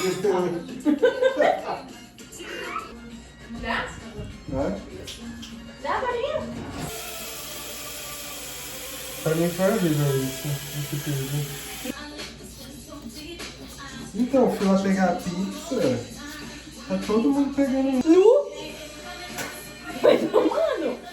Dá? Né? Dá, Marinha? Pra mim foi horrível isso, esse vídeo. Então, fui lá pegar a pizza. Tá todo mundo pegando. Nu? Vai tomando?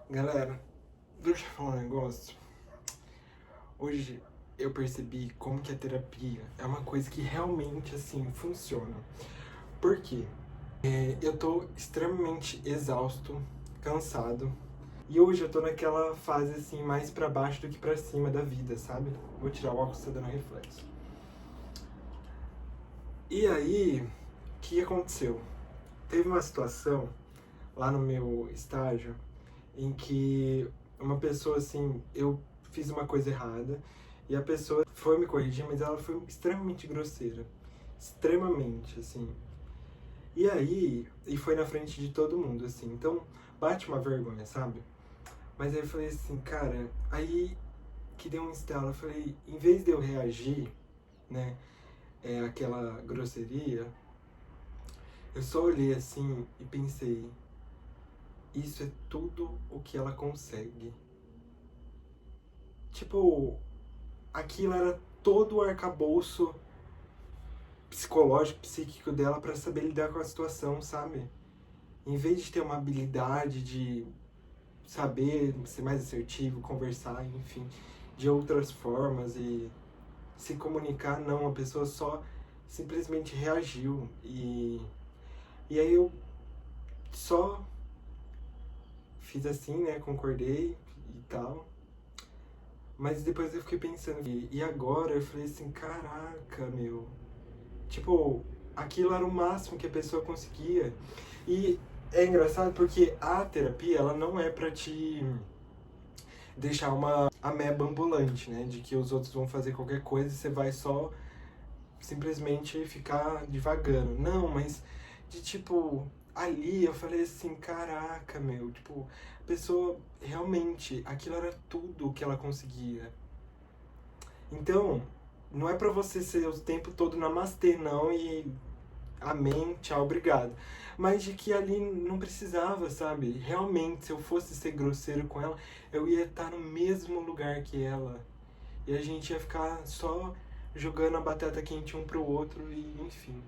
Galera, deixa eu falar um negócio. Hoje eu percebi como que a terapia é uma coisa que realmente, assim, funciona. Por quê? Eu tô extremamente exausto, cansado. E hoje eu tô naquela fase, assim, mais pra baixo do que pra cima da vida, sabe? Vou tirar o óculos, tá dando reflexo. E aí, o que aconteceu? Teve uma situação lá no meu estágio em que uma pessoa, assim, eu fiz uma coisa errada e a pessoa foi me corrigir, mas ela foi extremamente grosseira. Extremamente, assim. E aí, e foi na frente de todo mundo, assim. Então, bate uma vergonha, sabe? Mas aí eu falei assim, cara, aí que deu um estalo. Eu falei, em vez de eu reagir, né, aquela grosseria, eu só olhei assim e pensei, isso é tudo o que ela consegue. Tipo, aquilo era todo o arcabouço psicológico, psíquico dela pra saber lidar com a situação, sabe? Em vez de ter uma habilidade de saber ser mais assertivo, conversar, enfim, de outras formas e se comunicar, não, a pessoa só simplesmente reagiu e aí eu só fiz assim, né, concordei e tal. Mas depois eu fiquei pensando, e agora eu falei assim, caraca, meu. Tipo, aquilo era o máximo que a pessoa conseguia. E é engraçado porque a terapia, ela não é pra te deixar uma ameba ambulante, né? De que os outros vão fazer qualquer coisa e você vai só simplesmente ficar divagando. Não, mas de tipo, ali eu falei assim, caraca, meu, tipo, a pessoa realmente, aquilo era tudo que ela conseguia. Então, não é pra você ser o tempo todo namastê, não, e amém, tchau, obrigado. Mas de que ali não precisava, sabe? Realmente, se eu fosse ser grosseiro com ela, eu ia estar no mesmo lugar que ela. E a gente ia ficar só jogando a batata quente um pro outro e enfim.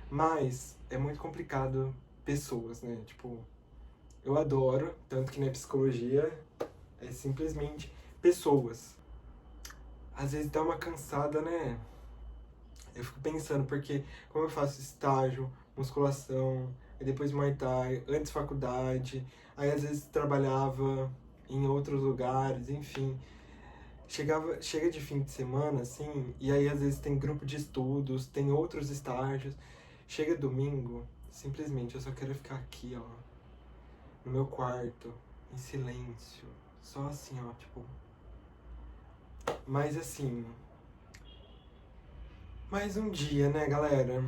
Mas é muito complicado pessoas, né? Tipo, eu adoro, tanto que na psicologia é simplesmente pessoas. Às vezes dá uma cansada, né? Eu fico pensando, porque como eu faço estágio, musculação, aí depois Muay Thai, antes faculdade, aí às vezes trabalhava em outros lugares, enfim. Chega de fim de semana, assim, e aí às vezes tem grupo de estudos, tem outros estágios. Chega domingo, simplesmente eu só quero ficar aqui, ó, no meu quarto, em silêncio, só assim, ó, tipo. Mas assim, mais um dia, né, galera?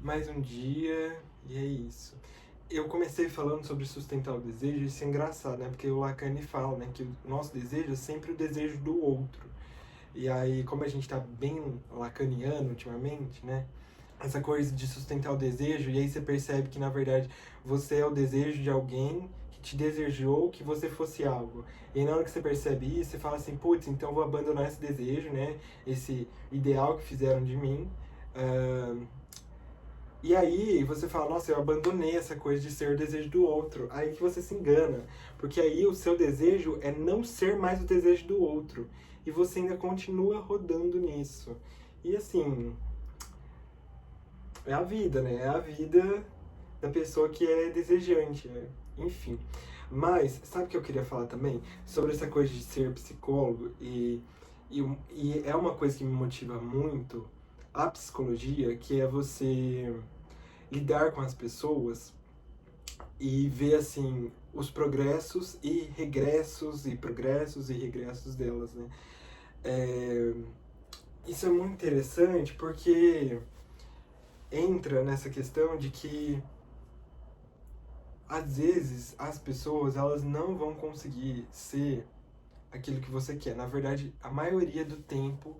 Mais um dia, e é isso. Eu comecei falando sobre sustentar o desejo, e isso é engraçado, né? Porque o Lacan fala, né, que o nosso desejo é sempre o desejo do outro. E aí, como a gente tá bem lacaniano ultimamente, né? Essa coisa de sustentar o desejo, e aí você percebe que, na verdade, você é o desejo de alguém que te desejou que você fosse algo. E aí, na hora que você percebe isso, você fala assim, putz, então eu vou abandonar esse desejo, né? Esse ideal que fizeram de mim. E aí você fala, nossa, eu abandonei essa coisa de ser o desejo do outro. Aí que você se engana. Porque aí o seu desejo é não ser mais o desejo do outro. E você ainda continua rodando nisso. E assim, é a vida, né? É a vida da pessoa que é desejante, né? Enfim. Mas, sabe o que eu queria falar também? Sobre essa coisa de ser psicólogo. E é uma coisa que me motiva muito a psicologia, que é você lidar com as pessoas e ver, assim, os progressos e regressos delas, né? Isso é muito interessante porque entra nessa questão de que às vezes as pessoas, elas não vão conseguir ser aquilo que você quer. Na verdade, a maioria do tempo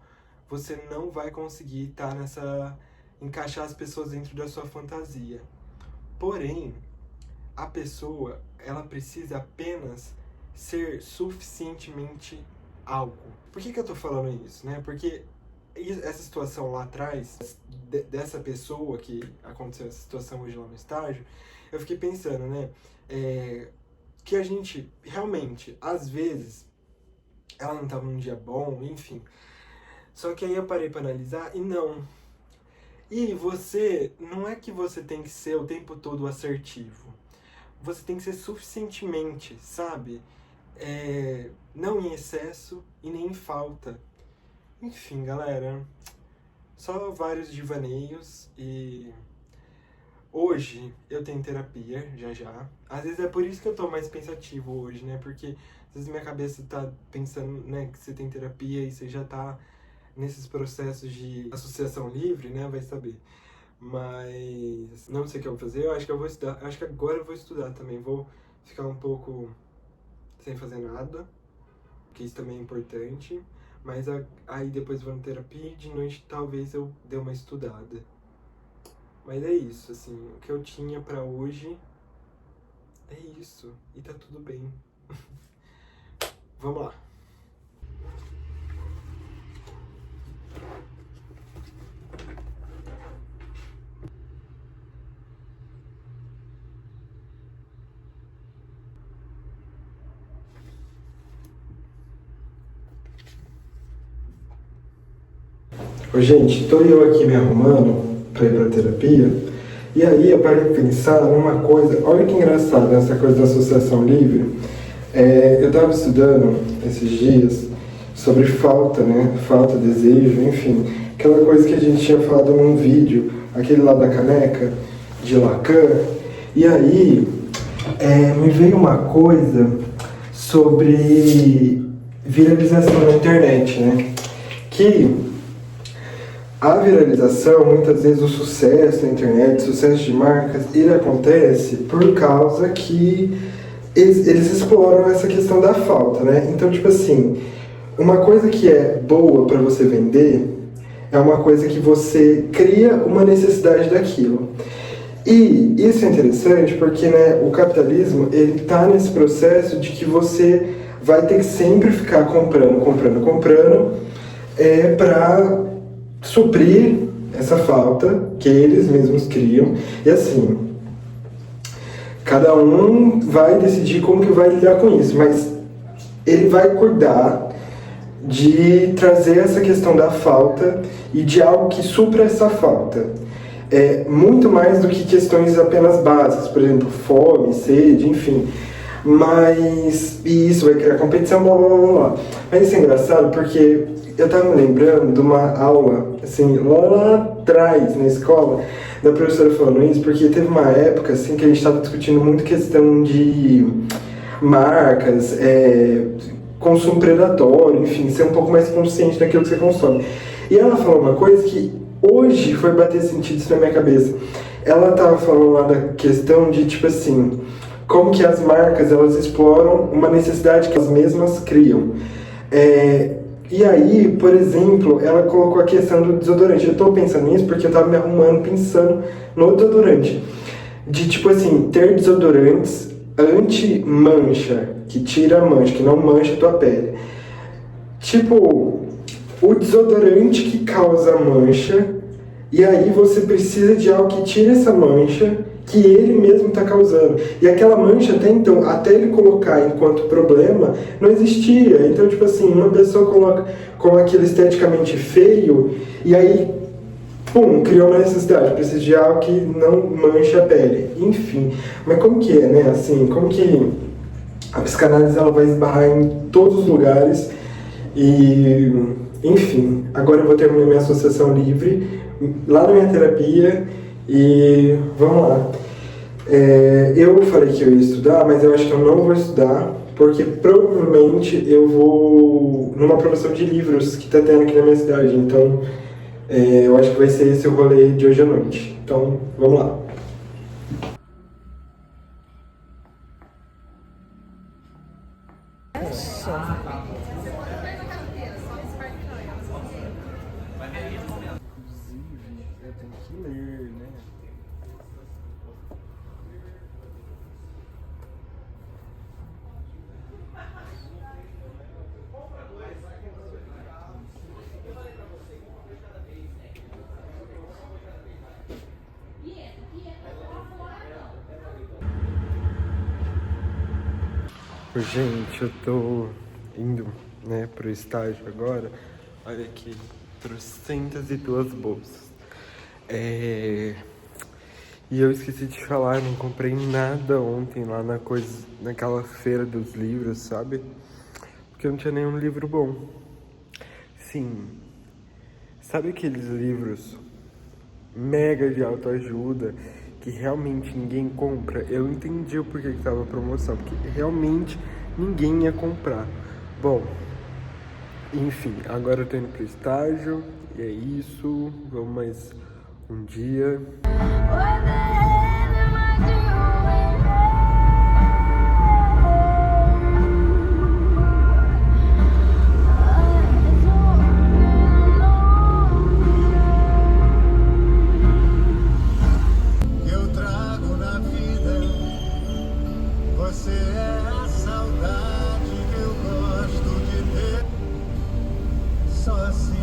você não vai conseguir estar encaixar as pessoas dentro da sua fantasia. Porém, a pessoa, ela precisa apenas ser suficientemente algo. Por que eu tô falando isso, né? Porque essa situação lá atrás, dessa pessoa que aconteceu essa situação hoje lá no estágio, eu fiquei pensando, né? Que a gente, realmente, às vezes, ela não estava num dia bom, enfim. Só que aí eu parei para analisar e não. E você, não é que você tem que ser o tempo todo assertivo. Você tem que ser suficientemente, sabe? Não em excesso e nem em falta. Enfim, galera, só vários divaneios e hoje eu tenho terapia, já. Às vezes é por isso que eu tô mais pensativo hoje, né? Porque às vezes minha cabeça tá pensando, né, que você tem terapia e você já tá nesses processos de associação livre, né? Vai saber. Mas não sei o que eu vou fazer, eu acho que eu vou estudar. Acho que agora eu vou estudar também. Vou ficar um pouco sem fazer nada, porque isso também é importante. Mas aí depois vou na terapia e de noite talvez eu dê uma estudada. Mas é isso, assim, o que eu tinha pra hoje é isso. E tá tudo bem. Vamos lá. Ô, gente, tô eu aqui me arrumando pra ir pra terapia. E aí eu parei de pensar numa coisa. Olha que engraçado essa coisa da associação livre. Eu tava estudando esses dias sobre falta, né? Falta, desejo, enfim. aquela coisa que a gente tinha falado num vídeo, aquele lá da caneca de Lacan. E aí me veio uma coisa sobre viralização na internet, né? Que a viralização, muitas vezes o sucesso na internet, o sucesso de marcas, ele acontece por causa que eles exploram essa questão da falta, né? Então, tipo assim, uma coisa que é boa para você vender é uma coisa que você cria uma necessidade daquilo. E isso é interessante porque, né, o capitalismo, ele tá nesse processo de que você vai ter que sempre ficar comprando para suprir essa falta que eles mesmos criam. E assim, cada um vai decidir como que vai lidar com isso, mas ele vai cuidar de trazer essa questão da falta e de algo que supra essa falta. Muito mais do que questões apenas básicas, por exemplo, fome, sede, enfim. E isso vai criar competição, blá blá blá blá. Mas isso é engraçado porque eu tava me lembrando de uma aula, assim, lá atrás na escola, da professora falando isso, porque teve uma época, assim, que a gente tava discutindo muito questão de marcas, consumo predatório, enfim, ser um pouco mais consciente daquilo que você consome. E ela falou uma coisa que hoje foi bater sentido isso na minha cabeça. Ela tava falando lá da questão de, tipo assim, como que as marcas, elas exploram uma necessidade que elas mesmas criam. E aí, por exemplo, ela colocou a questão do desodorante. Eu tô pensando nisso porque eu tava me arrumando pensando no desodorante. De, tipo assim, ter desodorantes anti-mancha, que tira a mancha, que não mancha a tua pele. Tipo, o desodorante que causa mancha, e aí você precisa de algo que tire essa mancha que ele mesmo está causando. E aquela mancha até então, até ele colocar enquanto problema, não existia. Então, tipo assim, uma pessoa coloca aquilo esteticamente feio, e aí, pum, criou uma necessidade, precisa de algo que não mancha a pele. Enfim, mas como que é, né? Assim, como que a psicanálise ela vai esbarrar em todos os lugares e... Enfim, agora eu vou terminar minha associação livre lá na minha terapia e vamos lá. Eu falei que eu ia estudar, mas eu acho que eu não vou estudar porque provavelmente eu vou numa promoção de livros que tá tendo aqui na minha cidade. Então eu acho que vai ser esse o rolê de hoje à noite. Então vamos lá. Eu tenho que ler, né? Gente, eu tô indo, né, pro estágio agora. Olha aqui, 302 bolsas. E eu esqueci de falar, eu não comprei nada ontem lá naquela feira dos livros, sabe? Porque eu não tinha nenhum livro bom. Sim, sabe aqueles livros mega de autoajuda que realmente ninguém compra? Eu entendi o porquê que tava promoção, porque realmente ninguém ia comprar. Bom, enfim, agora eu tô indo pro estágio e é isso. Vamos mais um dia. Você é a saudade que eu gosto de ter. Só assim